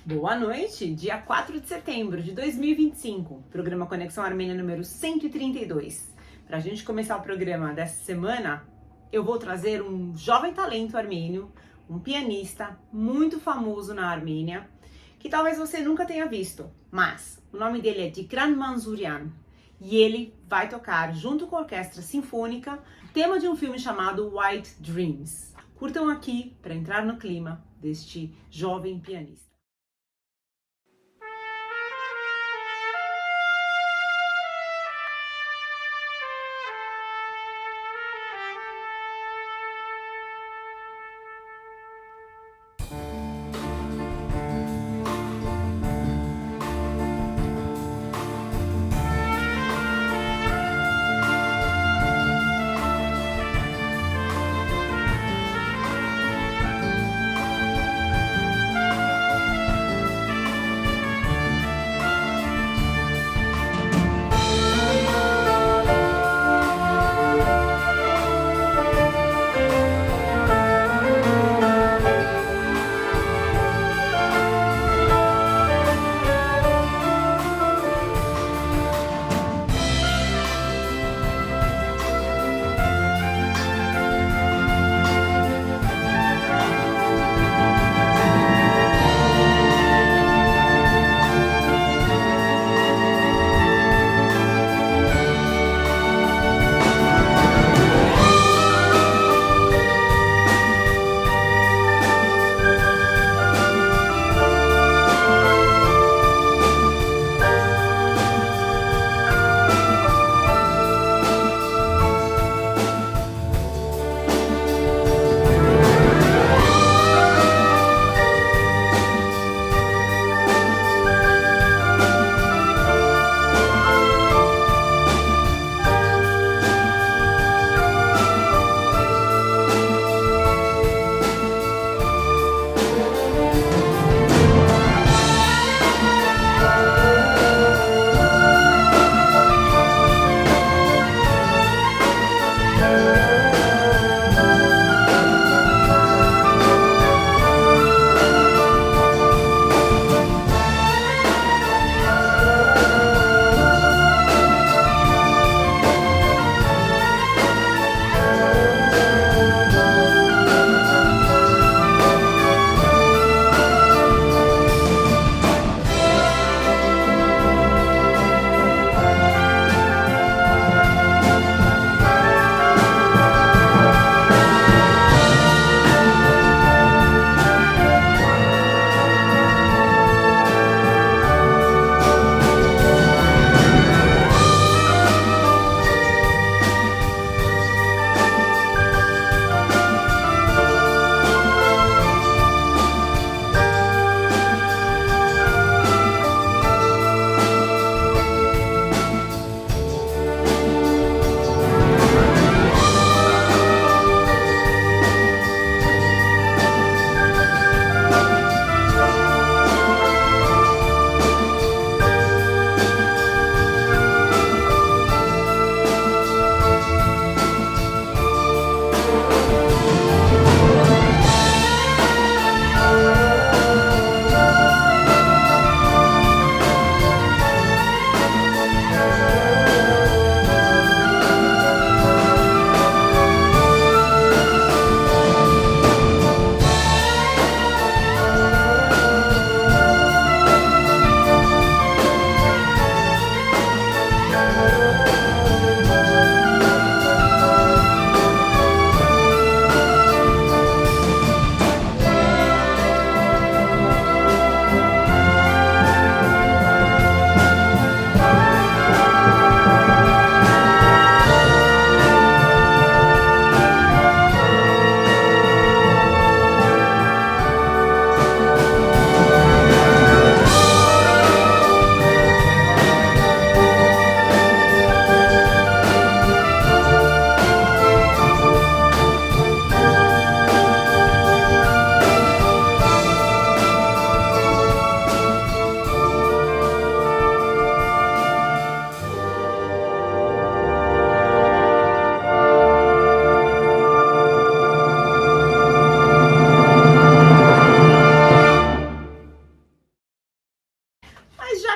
Boa noite, dia 4 de setembro de 2025, programa Conexão Armênia número 132. Para a gente começar o programa dessa semana, eu vou trazer um jovem talento armênio, um pianista muito famoso na Armênia, que talvez você nunca tenha visto, mas o nome dele é Dikran Manzurian e ele vai tocar junto com a orquestra sinfônica o tema de um filme chamado White Dreams. Curtam aqui para entrar no clima deste jovem pianista.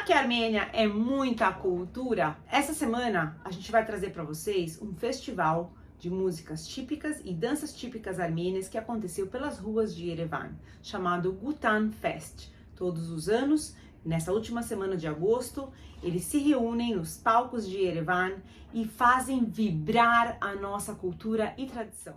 Já que a Armênia é muita cultura, essa semana a gente vai trazer para vocês um festival de músicas típicas e danças típicas armênias que aconteceu pelas ruas de Yerevan, chamado Gutan Fest. Todos os anos, nessa última semana de agosto, eles se reúnem nos palcos de Yerevan e fazem vibrar a nossa cultura e tradição.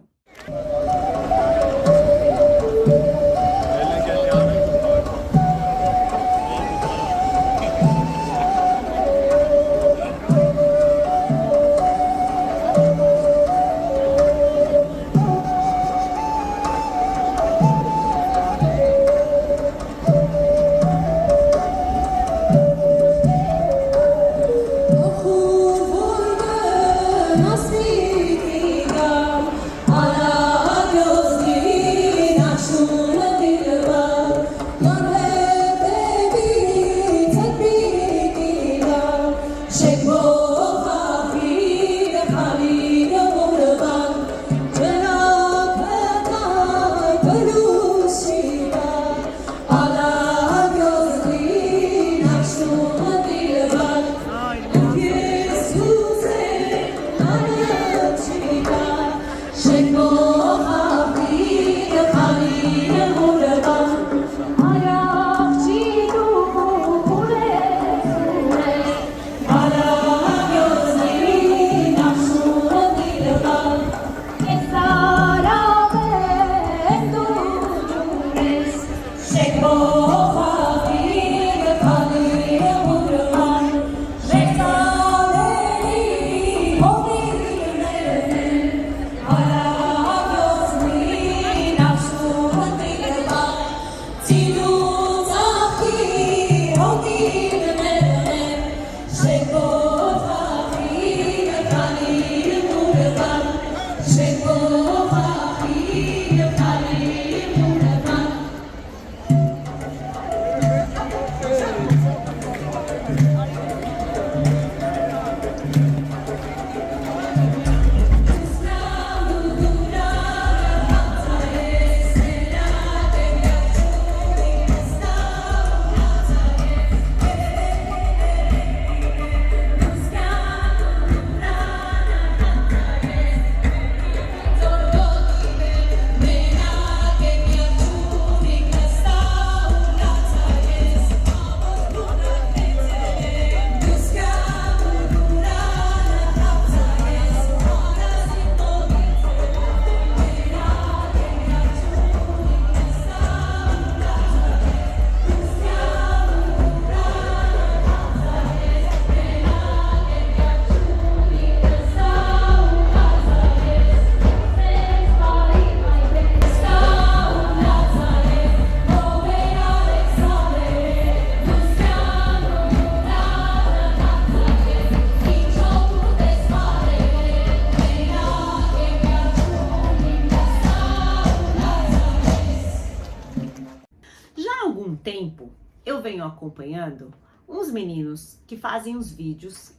Tempo eu venho acompanhando uns meninos que fazem os vídeos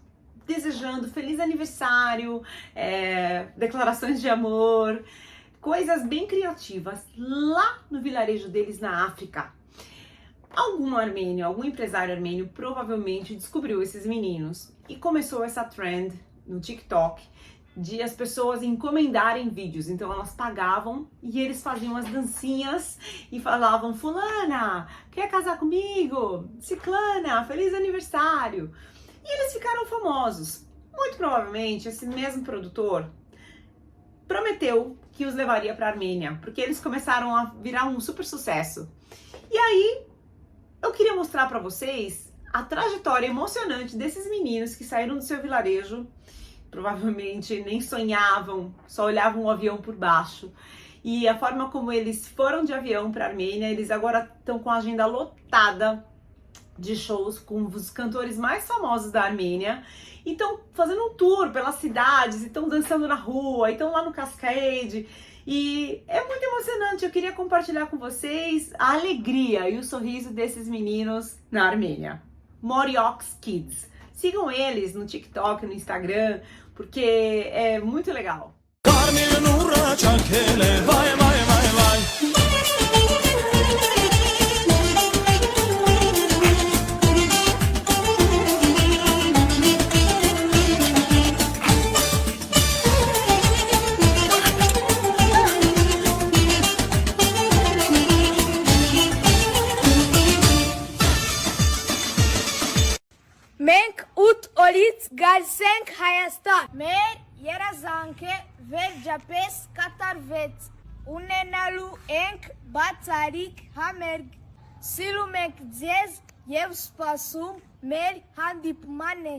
desejando feliz aniversário, declarações de amor, coisas bem criativas lá no vilarejo deles na África. Algum armênio, algum empresário armênio provavelmente descobriu esses meninos e começou essa trend no TikTok de as pessoas encomendarem vídeos. Então elas pagavam e eles faziam as dancinhas e falavam: fulana, quer casar comigo? Ciclana, feliz aniversário. E eles ficaram famosos. Muito provavelmente esse mesmo produtor prometeu que os levaria para a Armênia, porque eles começaram a virar um super sucesso. E aí eu queria mostrar para vocês a trajetória emocionante desses meninos que saíram do seu vilarejo. Provavelmente nem sonhavam, só olhavam o avião por baixo. E a forma como eles foram de avião para a Armênia, eles agora estão com a agenda lotada de shows com os cantores mais famosos da Armênia. E estão fazendo um tour pelas cidades, e estão dançando na rua, e estão lá no Cascade. E é muito emocionante, eu queria compartilhar com vocês a alegria e o sorriso desses meninos na Armênia. Moriox Kids. Sigam eles no TikTok, no Instagram, porque é muito legal. Menk ut olit galsenk hayastan. Mer yerazanke ver japes katarvet. Unenalu enk batsarik hamerg. Silumek dzez yev spasum mer handipmane.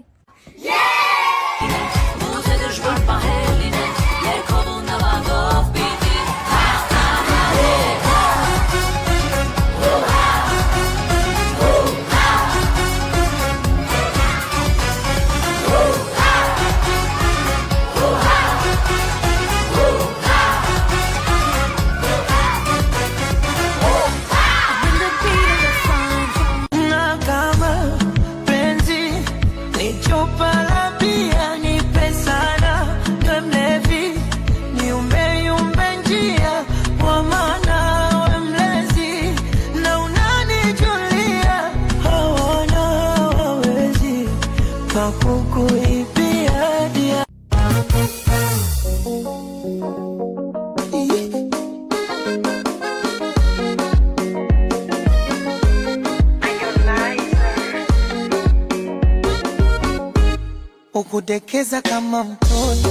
Ukudekeza kama mtoto,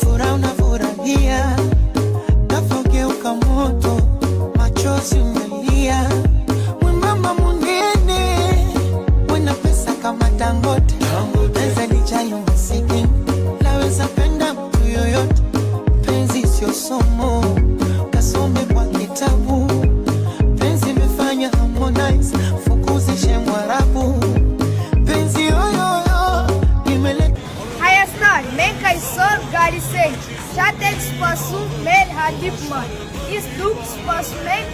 furaha unafurahia, nafogeuka moto, machozi umelia. Mwembamba munene, wena pesa kama Dangote, pesa lijayo masikini, naweza penda mtu yoyote. Penzi sio somo, kasome kwa kitabu. Penzi imefanya Harmonize, fukuzishe Mwarabu. Penzi yoyoyo, imeleta Menkai sor garisek. Chatek spasum mer handipman. Is duk spasmen.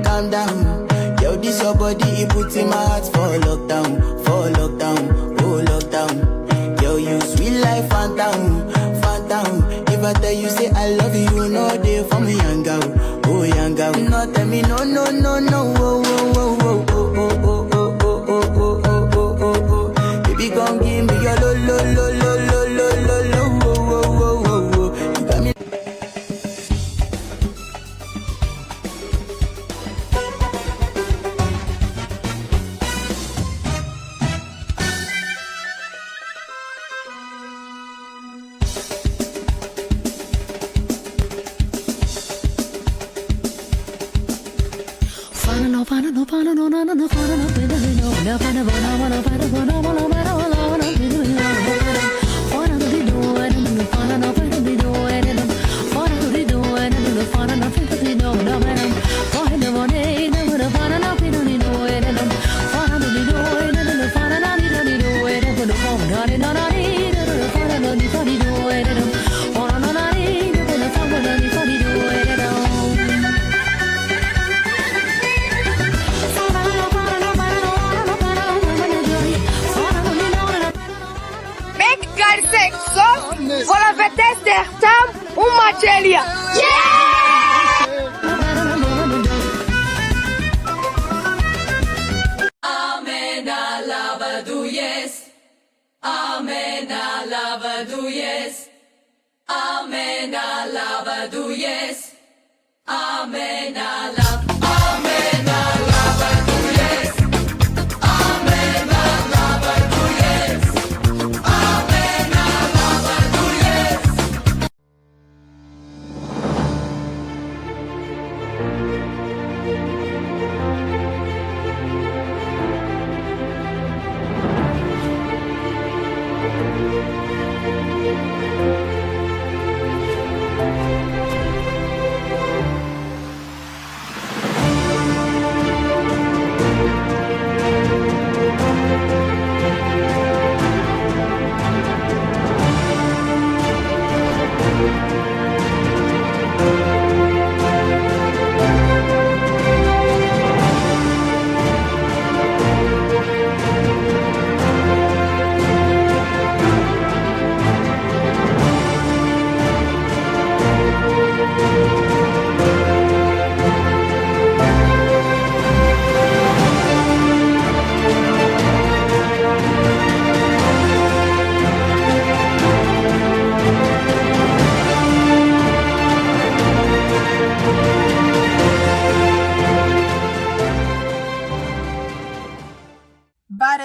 Calm down. Yo, this your body, it puts in my heart for lockdown, oh lockdown. Yo, you sweet life, phantom, phantom. If I tell you say I love you, you know they for me, young girl, oh young girl. No, tell me no, no, no, no, oh, oh, oh, oh, oh, oh, oh, oh, oh, oh, oh, oh, oh, oh. Baby, come give me your lo, lo, lo, lo, lo, lo, lo, lo, oh, oh, oh, oh, oh. You got me. Voilà, vitesse d'Ertam, un materia. Amen, alaba do yes. Amen, alaba do yes. Amen, alaba do yes. Amen, alaba. Amen, alaba do yes.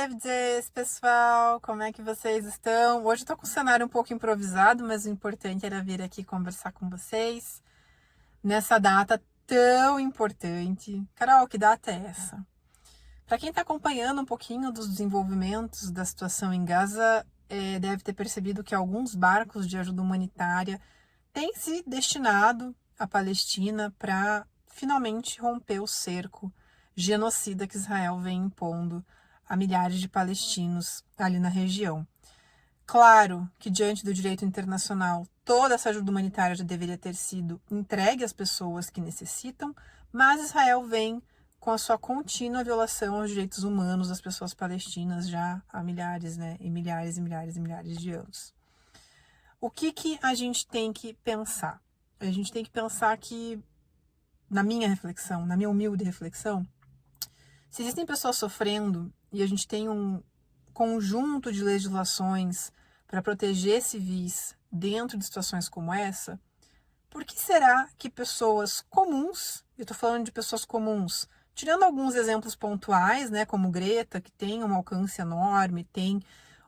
Zevdes, pessoal, como é que vocês estão? Hoje eu tô com o cenário um pouco improvisado, mas o importante era vir aqui conversar com vocês nessa data tão importante. Carol, que data é essa? Para quem está acompanhando um pouquinho dos desenvolvimentos da situação em Gaza, deve ter percebido que alguns barcos de ajuda humanitária têm se destinado à Palestina para finalmente romper o cerco genocida que Israel vem impondo a milhares de palestinos ali na região. Claro que, diante do direito internacional, toda essa ajuda humanitária já deveria ter sido entregue às pessoas que necessitam, mas Israel vem com a sua contínua violação aos direitos humanos das pessoas palestinas já há milhares, e milhares e milhares e milhares de anos. O que a gente tem que pensar? A gente tem que pensar que, na minha reflexão, na minha humilde reflexão, se existem pessoas sofrendo e a gente tem um conjunto de legislações para proteger civis dentro de situações como essa, por que será que pessoas comuns, eu estou falando de pessoas comuns, tirando alguns exemplos pontuais, como Greta, que tem um alcance enorme, tem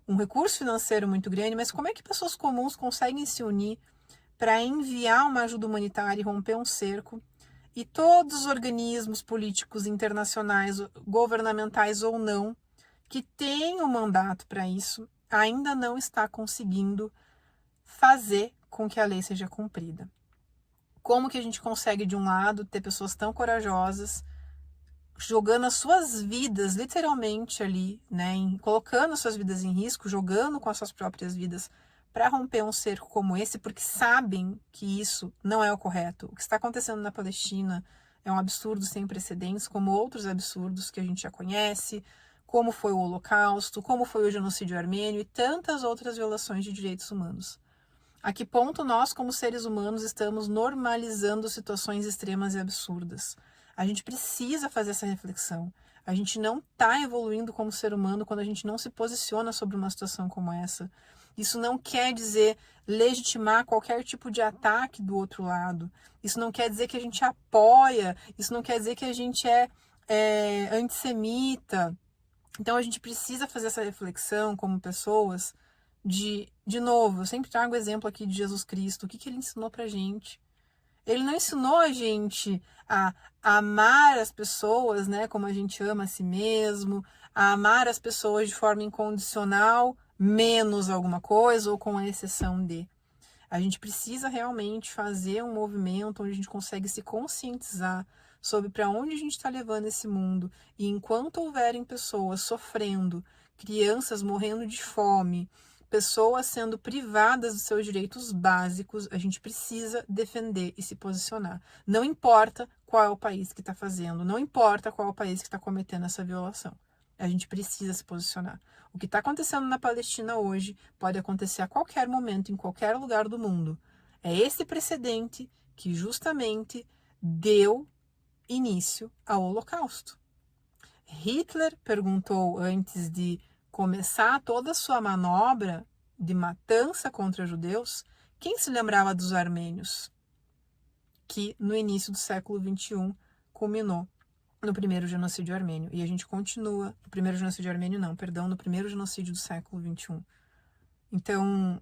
um recurso financeiro muito grande, mas como é que pessoas comuns conseguem se unir para enviar uma ajuda humanitária e romper um cerco, e todos os organismos políticos internacionais, governamentais ou não, que têm um mandato para isso, ainda não está conseguindo fazer com que a lei seja cumprida? Como que a gente consegue, de um lado, ter pessoas tão corajosas, jogando as suas vidas, literalmente ali, colocando as suas vidas em risco, jogando com as suas próprias vidas para romper um cerco como esse, porque sabem que isso não é o correto. O que está acontecendo na Palestina é um absurdo sem precedentes, como outros absurdos que a gente já conhece, como foi o Holocausto, como foi o genocídio armênio e tantas outras violações de direitos humanos. A que ponto nós, como seres humanos, estamos normalizando situações extremas e absurdas? A gente precisa fazer essa reflexão. A gente não está evoluindo como ser humano quando a gente não se posiciona sobre uma situação como essa. Isso não quer dizer legitimar qualquer tipo de ataque do outro lado. Isso não quer dizer que a gente apoia. Isso não quer dizer que a gente é antissemita. Então a gente precisa fazer essa reflexão como pessoas de novo, eu sempre trago o exemplo aqui de Jesus Cristo. O que ele ensinou pra gente? Ele não ensinou a gente a amar as pessoas, como a gente ama a si mesmo, a amar as pessoas de forma incondicional, menos alguma coisa ou com a exceção de. A gente precisa realmente fazer um movimento onde a gente consegue se conscientizar sobre para onde a gente está levando esse mundo. E enquanto houverem pessoas sofrendo, crianças morrendo de fome, pessoas sendo privadas dos seus direitos básicos, a gente precisa defender e se posicionar. Não importa qual é o país que está fazendo, não importa qual é o país que está cometendo essa violação. A gente precisa se posicionar. O que está acontecendo na Palestina hoje pode acontecer a qualquer momento, em qualquer lugar do mundo. É esse precedente que justamente deu início ao Holocausto. Hitler perguntou, antes de começar toda a sua manobra de matança contra judeus, quem se lembrava dos armênios, que no início do século XXI culminou no primeiro genocídio armênio. E a gente continua, no primeiro genocídio armênio não, perdão, no primeiro genocídio do século XXI. Então,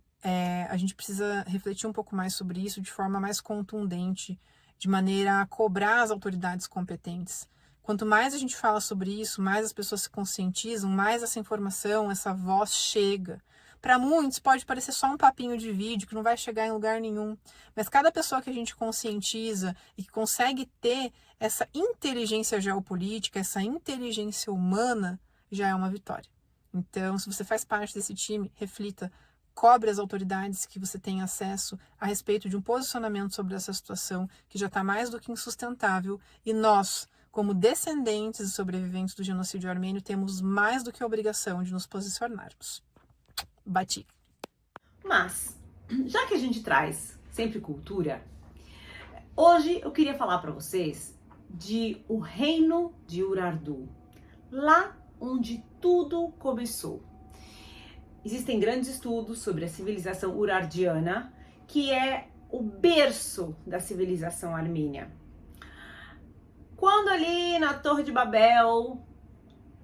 a gente precisa refletir um pouco mais sobre isso de forma mais contundente, de maneira a cobrar as autoridades competentes. Quanto mais a gente fala sobre isso, mais as pessoas se conscientizam, mais essa informação, essa voz chega. Para muitos pode parecer só um papinho de vídeo que não vai chegar em lugar nenhum, mas cada pessoa que a gente conscientiza e que consegue ter essa inteligência geopolítica, essa inteligência humana, já é uma vitória. Então, se você faz parte desse time, reflita, cobre as autoridades que você tem acesso a respeito de um posicionamento sobre essa situação que já está mais do que insustentável, e nós, como descendentes e sobreviventes do genocídio armênio, temos mais do que a obrigação de nos posicionarmos. Bati. Mas, já que a gente traz sempre cultura, hoje eu queria falar para vocês de o reino de Urartu, lá onde tudo começou. Existem grandes estudos sobre a civilização urardiana, que é o berço da civilização armênia. Quando ali na Torre de Babel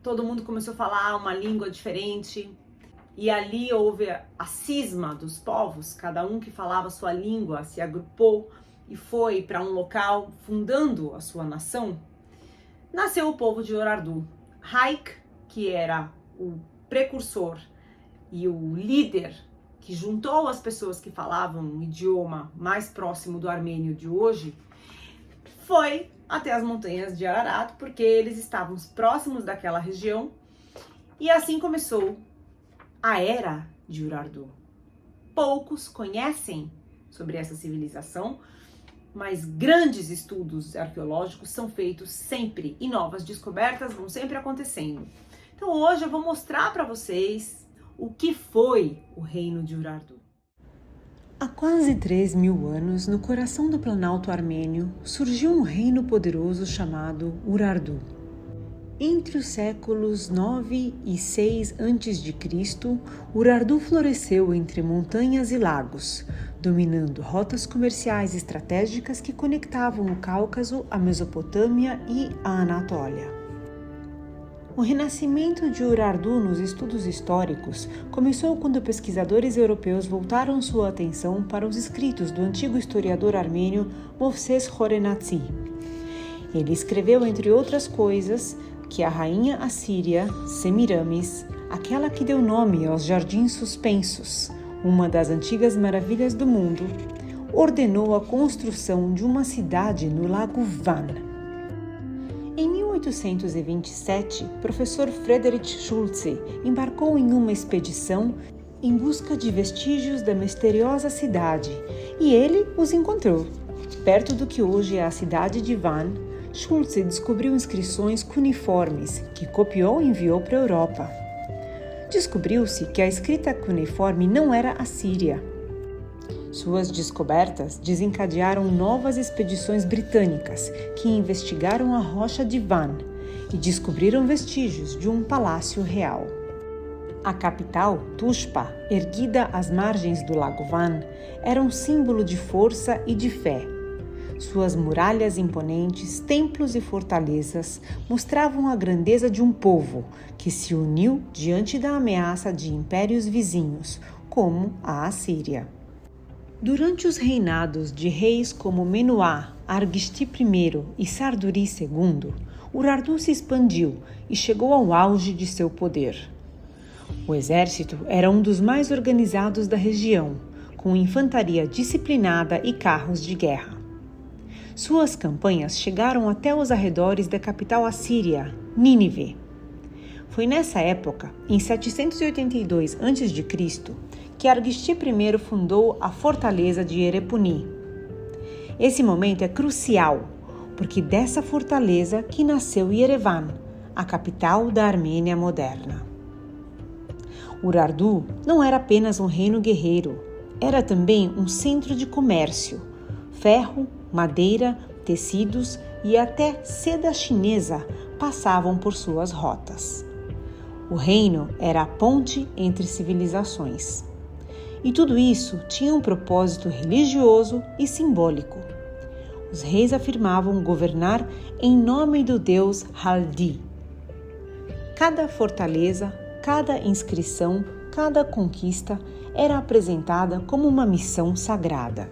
todo mundo começou a falar uma língua diferente. E ali houve a cisma dos povos, cada um que falava a sua língua se agrupou e foi para um local fundando a sua nação. Nasceu o povo de Urartu. Haik, que era o precursor e o líder que juntou as pessoas que falavam um idioma mais próximo do armênio de hoje, foi até as montanhas de Ararat, porque eles estavam próximos daquela região, e assim começou a era de Urartu. Poucos conhecem sobre essa civilização, mas grandes estudos arqueológicos são feitos sempre e novas descobertas vão sempre acontecendo. Então hoje eu vou mostrar para vocês o que foi o reino de Urartu. Há quase 3.000 anos, no coração do Planalto Armênio, surgiu um reino poderoso chamado Urartu. Entre os séculos 9 e 6 a.C., Urartu floresceu entre montanhas e lagos, dominando rotas comerciais estratégicas que conectavam o Cáucaso, a Mesopotâmia e a Anatólia. O renascimento de Urartu nos estudos históricos começou quando pesquisadores europeus voltaram sua atenção para os escritos do antigo historiador armênio Movses Khorenatsi. Ele escreveu, entre outras coisas, que a rainha assíria Semiramis, aquela que deu nome aos Jardins Suspensos, uma das antigas maravilhas do mundo, ordenou a construção de uma cidade no lago Van. Em 1827, professor Friedrich Schulze embarcou em uma expedição em busca de vestígios da misteriosa cidade, e ele os encontrou. Perto do que hoje é a cidade de Van, Schulze descobriu inscrições cuneiformes, que copiou e enviou para a Europa. Descobriu-se que a escrita cuneiforme não era assíria. Suas descobertas desencadearam novas expedições britânicas, que investigaram a rocha de Van e descobriram vestígios de um palácio real. A capital, Tuxpa, erguida às margens do lago Van, era um símbolo de força e de fé. Suas muralhas imponentes, templos e fortalezas mostravam a grandeza de um povo que se uniu diante da ameaça de impérios vizinhos, como a Assíria. Durante os reinados de reis como Menuá, Argishti I e Sarduri II, Urartu se expandiu e chegou ao auge de seu poder. O exército era um dos mais organizados da região, com infantaria disciplinada e carros de guerra. Suas campanhas chegaram até os arredores da capital assíria, Nínive. Foi nessa época, em 782 a.C., que Argishti I fundou a fortaleza de Erepuni. Esse momento é crucial, porque dessa fortaleza que nasceu Yerevan, a capital da Armênia moderna. Urartu não era apenas um reino guerreiro, era também um centro de comércio. Ferro, madeira, tecidos e até seda chinesa passavam por suas rotas. O reino era a ponte entre civilizações. E tudo isso tinha um propósito religioso e simbólico. Os reis afirmavam governar em nome do deus Haldi. Cada fortaleza, cada inscrição, cada conquista era apresentada como uma missão sagrada.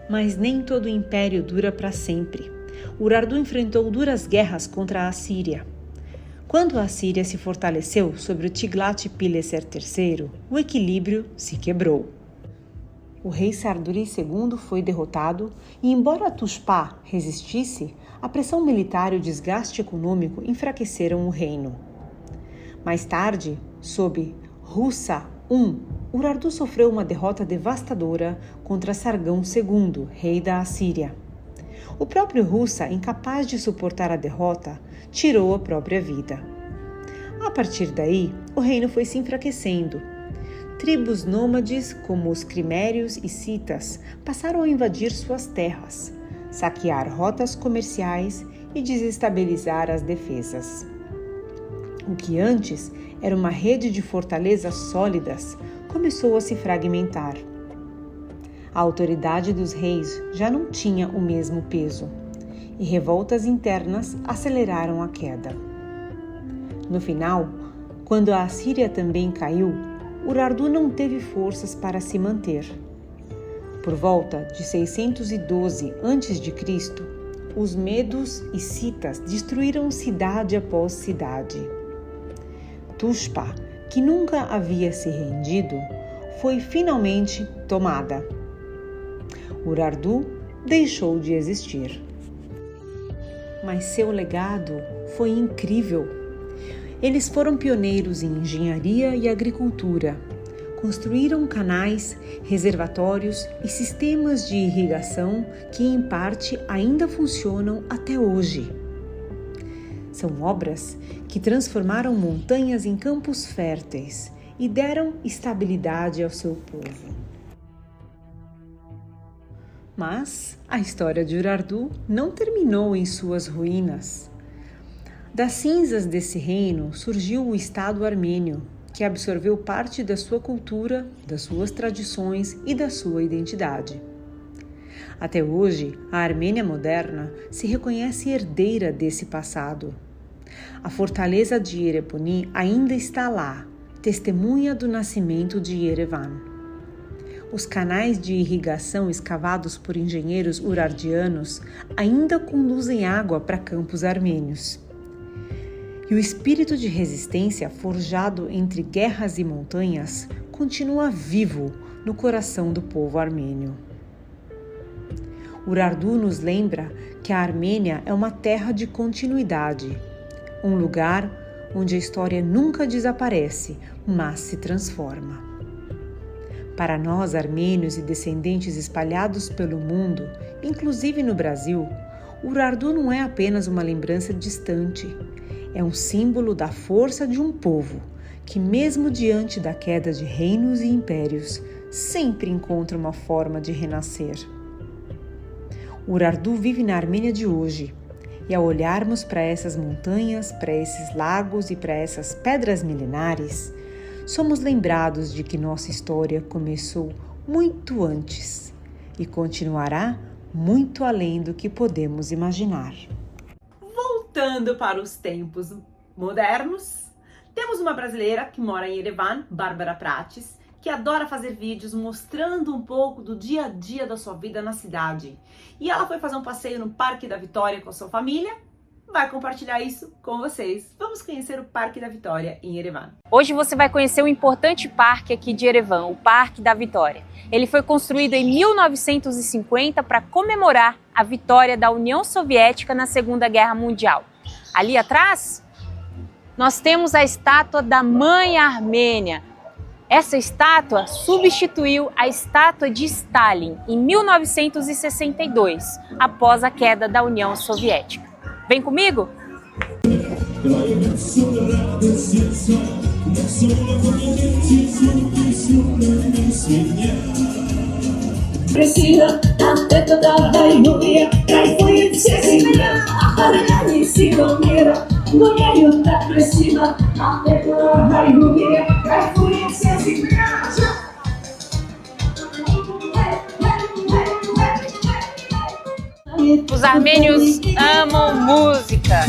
Mas nem todo império dura para sempre. Urartu enfrentou duras guerras contra a Assíria. Quando a Assíria se fortaleceu sobre o Tiglat-Pileser III, o equilíbrio se quebrou. O rei Sarduri II foi derrotado e, embora Tuxpa resistisse, a pressão militar e o desgaste econômico enfraqueceram o reino. Mais tarde, sob Russa I, Urartu sofreu uma derrota devastadora contra Sargão II, rei da Assíria. O próprio Russa, incapaz de suportar a derrota, tirou a própria vida. A partir daí, o reino foi se enfraquecendo. Tribos nômades, como os crimérios e citas, passaram a invadir suas terras, saquear rotas comerciais e desestabilizar as defesas. O que antes era uma rede de fortalezas sólidas começou a se fragmentar. A autoridade dos reis já não tinha o mesmo peso, e revoltas internas aceleraram a queda. No final, quando a Assíria também caiu, Urartu não teve forças para se manter. Por volta de 612 a.C., os medos e citas destruíram cidade após cidade. Tuxpa, que nunca havia se rendido, foi finalmente tomada. Urartu deixou de existir. Mas seu legado foi incrível. Eles foram pioneiros em engenharia e agricultura. Construíram canais, reservatórios e sistemas de irrigação que, em parte, ainda funcionam até hoje. São obras que transformaram montanhas em campos férteis e deram estabilidade ao seu povo. Mas a história de Urartu não terminou em suas ruínas. Das cinzas desse reino surgiu o Estado armênio, que absorveu parte da sua cultura, das suas tradições e da sua identidade. Até hoje, a Armênia moderna se reconhece herdeira desse passado. A fortaleza de Yereponi ainda está lá, testemunha do nascimento de Yerevan. Os canais de irrigação escavados por engenheiros urardianos ainda conduzem água para campos armênios. E o espírito de resistência forjado entre guerras e montanhas continua vivo no coração do povo armênio. Urartu nos lembra que a Armênia é uma terra de continuidade, um lugar onde a história nunca desaparece, mas se transforma. Para nós, armênios e descendentes espalhados pelo mundo, inclusive no Brasil, Urartu não é apenas uma lembrança distante. É um símbolo da força de um povo que, mesmo diante da queda de reinos e impérios, sempre encontra uma forma de renascer. Urartu vive na Armênia de hoje, e ao olharmos para essas montanhas, para esses lagos e para essas pedras milenares, somos lembrados de que nossa história começou muito antes e continuará muito além do que podemos imaginar. Voltando para os tempos modernos, temos uma brasileira que mora em Yerevan, Bárbara Prates, que adora fazer vídeos mostrando um pouco do dia a dia da sua vida na cidade. E ela foi fazer um passeio no Parque da Vitória com a sua família. Vai compartilhar isso com vocês. Vamos conhecer o Parque da Vitória em Yerevan. Hoje você vai conhecer um importante parque aqui de Yerevan, o Parque da Vitória. Ele foi construído em 1950 para comemorar a vitória da União Soviética na Segunda Guerra Mundial. Ali atrás, nós temos a estátua da Mãe Armênia. Essa estátua substituiu a estátua de Stalin em 1962, após a queda da União Soviética. Vem comigo? Os armênios amam música.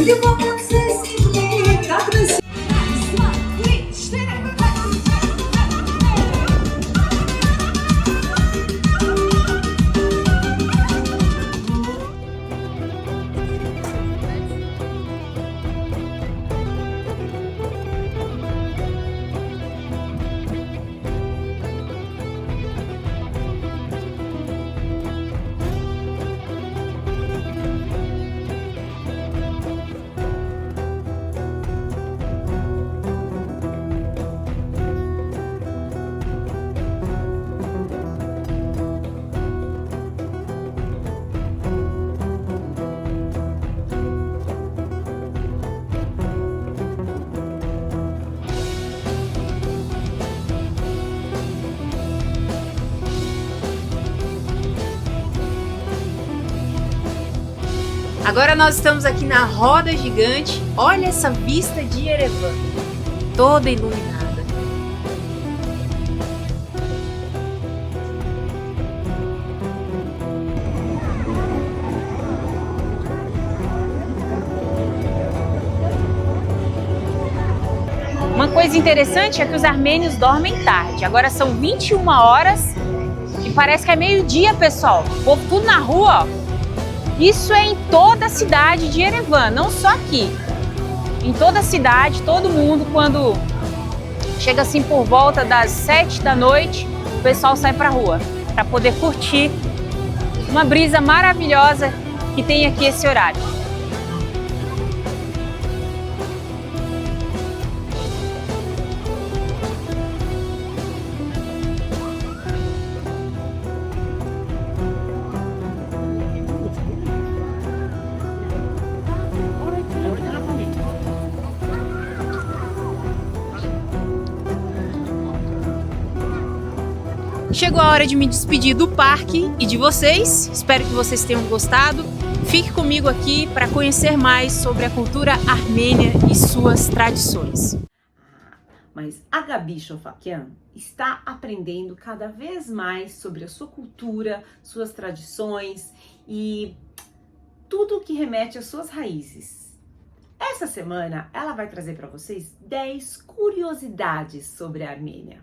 Agora nós estamos aqui na roda gigante. Olha essa vista de Yerevan, toda iluminada. coisa interessante é que os armênios dormem tarde. Agora são 21 horas e parece que é meio-dia, pessoal. O povo tudo na rua, ó. Isso é em toda a cidade de Yerevan, não só aqui. Em toda a cidade, todo mundo, quando chega assim por volta das 7 da noite, o pessoal sai pra rua para poder curtir uma brisa maravilhosa que tem aqui esse horário. Chegou a hora de me despedir do parque e de vocês. Espero que vocês tenham gostado. Fique comigo aqui para conhecer mais sobre a cultura armênia e suas tradições. Mas a Gabi Shofakian está aprendendo cada vez mais sobre a sua cultura, suas tradições e tudo que remete às suas raízes. Essa semana ela vai trazer para vocês 10 curiosidades sobre a Armênia.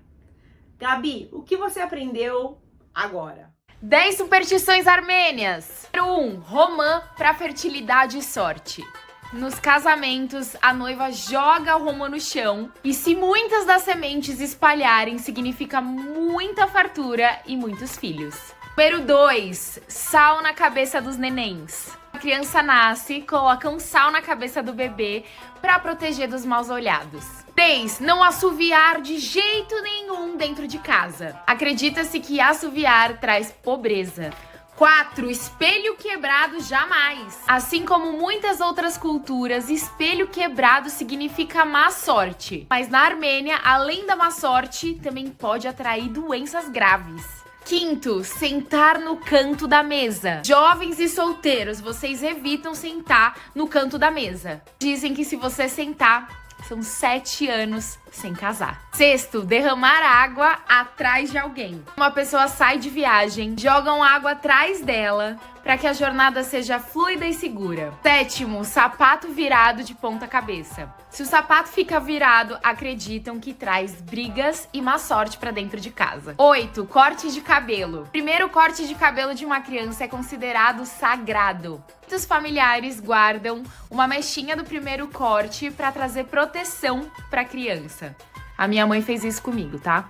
Gabi, o que você aprendeu agora? 10 superstições armênias. Número 1. Romã para fertilidade e sorte. Nos casamentos, a noiva joga o romã no chão e se muitas das sementes espalharem, significa muita fartura e muitos filhos. Número 2. Sal na cabeça dos nenéns. A criança nasce, colocam sal na cabeça do bebê para proteger dos maus olhados. 3. Não assoviar de jeito nenhum dentro de casa. Acredita-se que assoviar traz pobreza. 4. Espelho quebrado jamais. Assim como muitas outras culturas, espelho quebrado significa má sorte. Mas na Armênia, além da má sorte, também pode atrair doenças graves. 5. Sentar no canto da mesa. Jovens e solteiros, vocês evitam sentar no canto da mesa. Dizem que se você sentar, são 7 anos sem casar. 6. Derramar água atrás de alguém. Uma pessoa sai de viagem, jogam água atrás dela para que a jornada seja fluida e segura. 7. Sapato virado de ponta cabeça. Se o sapato fica virado, acreditam que traz brigas e má sorte para dentro de casa. 8. Corte de cabelo. O primeiro corte de cabelo de uma criança é considerado sagrado. Muitos familiares guardam uma mechinha do primeiro corte para trazer proteção para a criança. A minha mãe fez isso comigo, tá?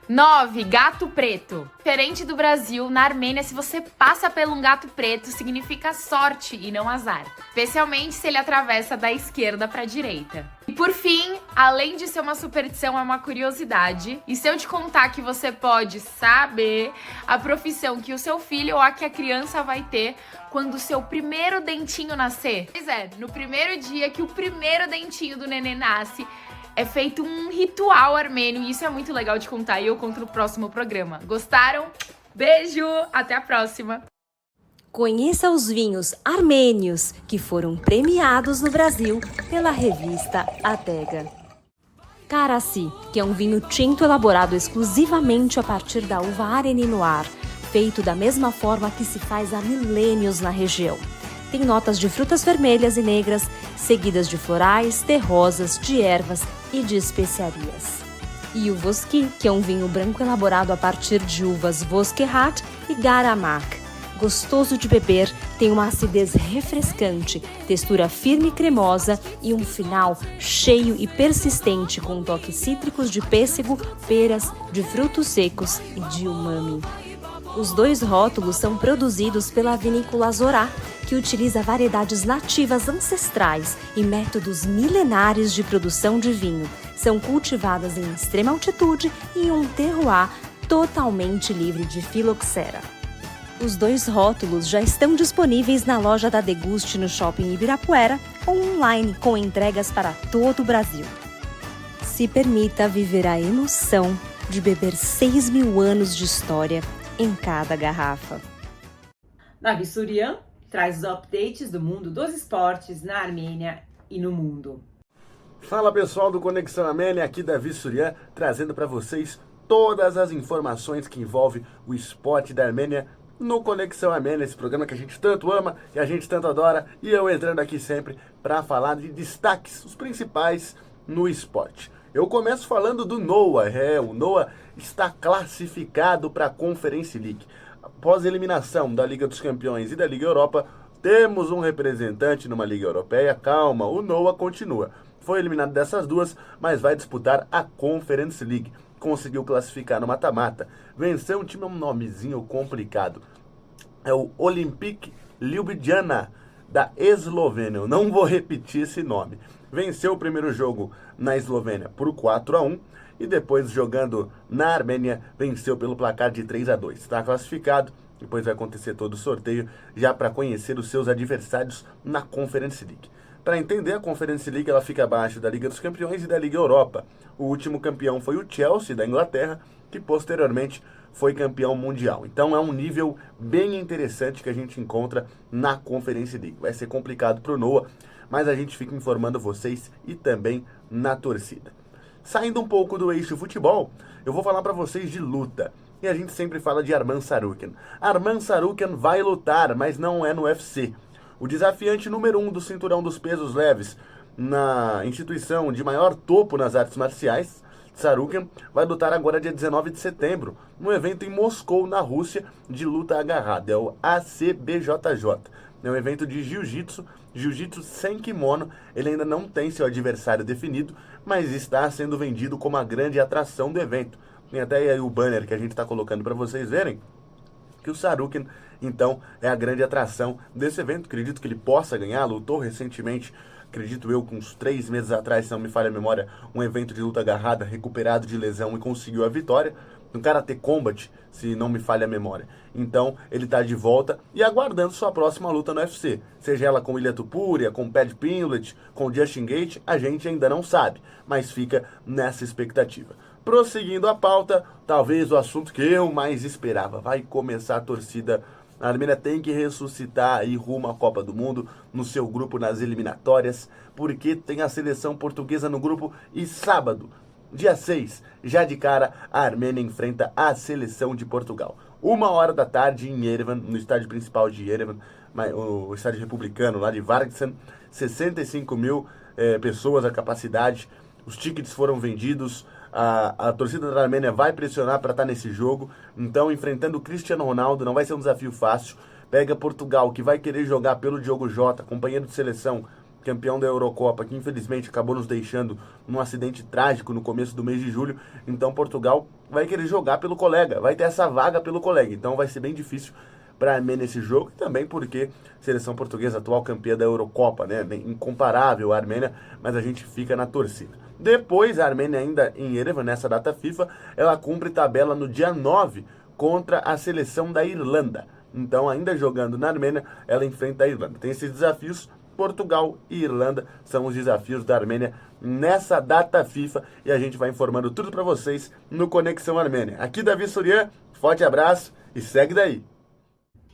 9. Gato preto. Diferente do Brasil, na Armênia, se você passa por um gato preto, significa sorte e não azar. Especialmente se ele atravessa da esquerda para a direita. E por fim, além de ser uma superstição, é uma curiosidade. E se eu te contar que você pode saber a profissão que o seu filho ou a que a criança vai ter quando o seu primeiro dentinho nascer? Pois é, no primeiro dia que o primeiro dentinho do neném nasce, é feito um ritual armênio e isso é muito legal de contar e eu conto no próximo programa. Gostaram? Beijo! Até a próxima! Conheça os vinhos armênios que foram premiados no Brasil pela revista Adega. Karasi, que é um vinho tinto elaborado exclusivamente a partir da uva Areni Noir, feito da mesma forma que se faz há milênios na região. Tem notas de frutas vermelhas e negras, seguidas de florais, terrosas, de ervas e de especiarias. E o Voski, que é um vinho branco elaborado a partir de uvas Voskehat e Garamak. Gostoso de beber, tem uma acidez refrescante, textura firme e cremosa e um final cheio e persistente com toques cítricos de pêssego, peras, de frutos secos e de umami. Os 2 rótulos são produzidos pela vinícola Zorá, que utiliza variedades nativas ancestrais e métodos milenares de produção de vinho. São cultivadas em extrema altitude e em um terroir totalmente livre de filoxera. Os 2 rótulos já estão disponíveis na loja da Deguste no Shopping Ibirapuera ou online com entregas para todo o Brasil. Se permita viver a emoção de beber 6.000 anos de história em cada garrafa. Gabi Surian traz os updates do mundo dos esportes na Armênia e no mundo. Fala pessoal do Conexão Armênia, aqui Davi Surian, trazendo para vocês todas as informações que envolvem o esporte da Armênia no Conexão Armênia, esse programa que a gente tanto ama e a gente tanto adora, e eu entrando aqui sempre para falar de destaques, os principais no esporte. Eu começo falando do Noah. O Noah está classificado para a Conference League. Após a eliminação da Liga dos Campeões e da Liga Europa, temos um representante numa Liga Europeia. Calma, o Noah continua. Foi eliminado dessas duas, mas vai disputar a Conference League. Conseguiu classificar no mata-mata. Venceu um time, um nomezinho complicado. É o Olimpik Ljubljana, da Eslovênia. Eu não vou repetir esse nome. Venceu o primeiro jogo na Eslovênia por 4-1 e depois, jogando na Armênia, venceu pelo placar de 3-2. Está classificado. Depois vai acontecer todo o sorteio já para conhecer os seus adversários na Conference League. Para entender, a Conference League ela fica abaixo da Liga dos Campeões e da Liga Europa. O último campeão foi o Chelsea, da Inglaterra, que posteriormente foi campeão mundial. Então é um nível bem interessante que a gente encontra na Conference League. Vai ser complicado para o Noah, mas a gente fica informando vocês e também na torcida. Saindo um pouco do eixo futebol, eu vou falar para vocês de luta. E a gente sempre fala de Arman Tsarukyan. Arman Tsarukyan vai lutar, mas não é no UFC. O desafiante número 1 do cinturão dos pesos leves na instituição de maior topo nas artes marciais, Tsarukyan, vai lutar agora dia 19 de setembro, num evento em Moscou, na Rússia, de luta agarrada. É o ACBJJ. É um evento de jiu-jitsu sem kimono. Ele ainda não tem seu adversário definido, mas está sendo vendido como a grande atração do evento. Tem até aí o banner que a gente está colocando para vocês verem, que o Tsarukyan, então, é a grande atração desse evento. Acredito que ele possa ganhar. Lutou recentemente, acredito eu, com uns 3 meses atrás, se não me falha a memória, um evento de luta agarrada, recuperado de lesão e conseguiu a vitória. Um Karate Combat, se não me falha a memória. Então, ele está de volta e aguardando sua próxima luta no UFC. Seja ela com o Ilia Topuria, com o Pat Pimblett, com o Justin Gaethje, a gente ainda não sabe, mas fica nessa expectativa. Prosseguindo a pauta, talvez o assunto que eu mais esperava. Vai começar a torcida. A Armênia tem que ressuscitar aí rumo à Copa do Mundo, no seu grupo nas eliminatórias, porque tem a seleção portuguesa no grupo e sábado, dia 6, já de cara, a Armênia enfrenta a seleção de Portugal. 1h da tarde em Yerevan, no estádio principal de Yerevan, o estádio republicano lá de Vargsan, 65 mil pessoas a capacidade, os tickets foram vendidos. A torcida da Armênia vai pressionar para estar nesse jogo. Então, enfrentando o Cristiano Ronaldo, não vai ser um desafio fácil. Pega Portugal, que vai querer jogar pelo Diogo Jota, companheiro de seleção, campeão da Eurocopa, que infelizmente acabou nos deixando num acidente trágico no começo do mês de julho. Então, Portugal vai querer jogar pelo colega, vai ter essa vaga pelo colega. Então, vai ser bem difícil para a Armênia esse jogo, e também porque a seleção portuguesa, atual campeã da Eurocopa, né? Incomparável a Armênia, mas a gente fica na torcida. Depois, a Armênia, ainda em Yerevan, nessa data FIFA, ela cumpre tabela no dia 9 contra a seleção da Irlanda. Então, ainda jogando na Armênia, ela enfrenta a Irlanda. Tem esses desafios. Portugal e Irlanda são os desafios da Armênia nessa data FIFA, e a gente vai informando tudo para vocês no Conexão Armênia. Aqui Davi Surian, forte abraço e segue daí.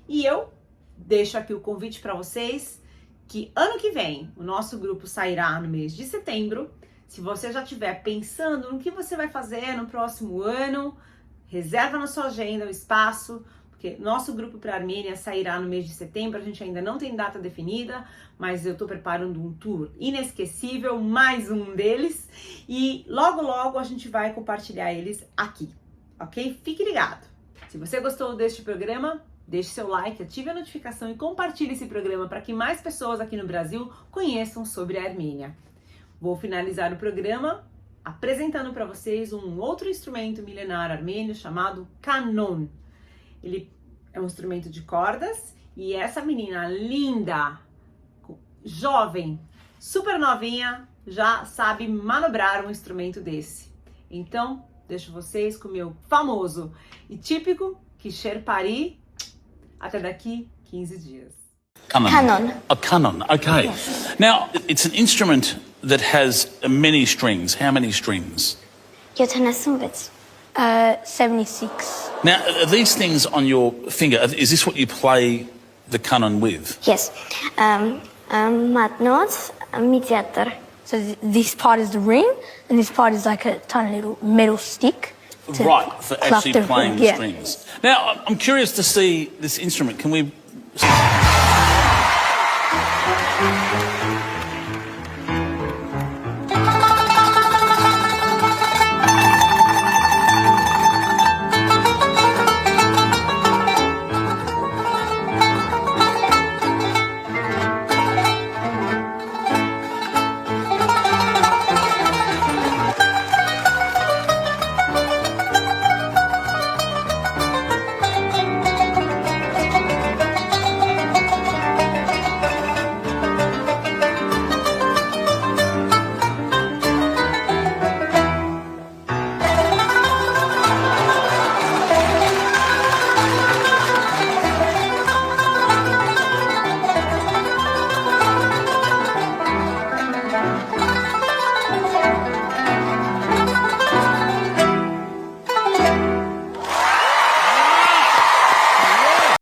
E eu deixo aqui o convite para vocês que ano que vem o nosso grupo sairá no mês de setembro. Se você já estiver pensando no que você vai fazer no próximo ano, reserva na sua agenda o espaço, porque nosso grupo para a Armênia sairá no mês de setembro. A gente ainda não tem data definida, mas eu estou preparando um tour inesquecível, mais um deles, e logo logo a gente vai compartilhar eles aqui, ok? Fique ligado! Se você gostou deste programa, deixe seu like, ative a notificação e compartilhe esse programa para que mais pessoas aqui no Brasil conheçam sobre a Armênia. Vou finalizar o programa apresentando para vocês um outro instrumento milenar armênio chamado canon. Ele é um instrumento de cordas e essa menina linda, jovem, super novinha, já sabe manobrar um instrumento desse. Então, deixo vocês com o meu famoso e típico Kisher Pari. Até daqui 15 dias. Canon. A canon, okay. Yes. Now, it's an instrument that has many strings. How many strings? 76. Now, are these things on your finger? Is this what you play the canon with? Yes. Matnot, mediator. So this part is the ring, and this part is like a tiny little metal stick. Right, for actually playing the strings. Now, I'm curious to see this instrument. Can we...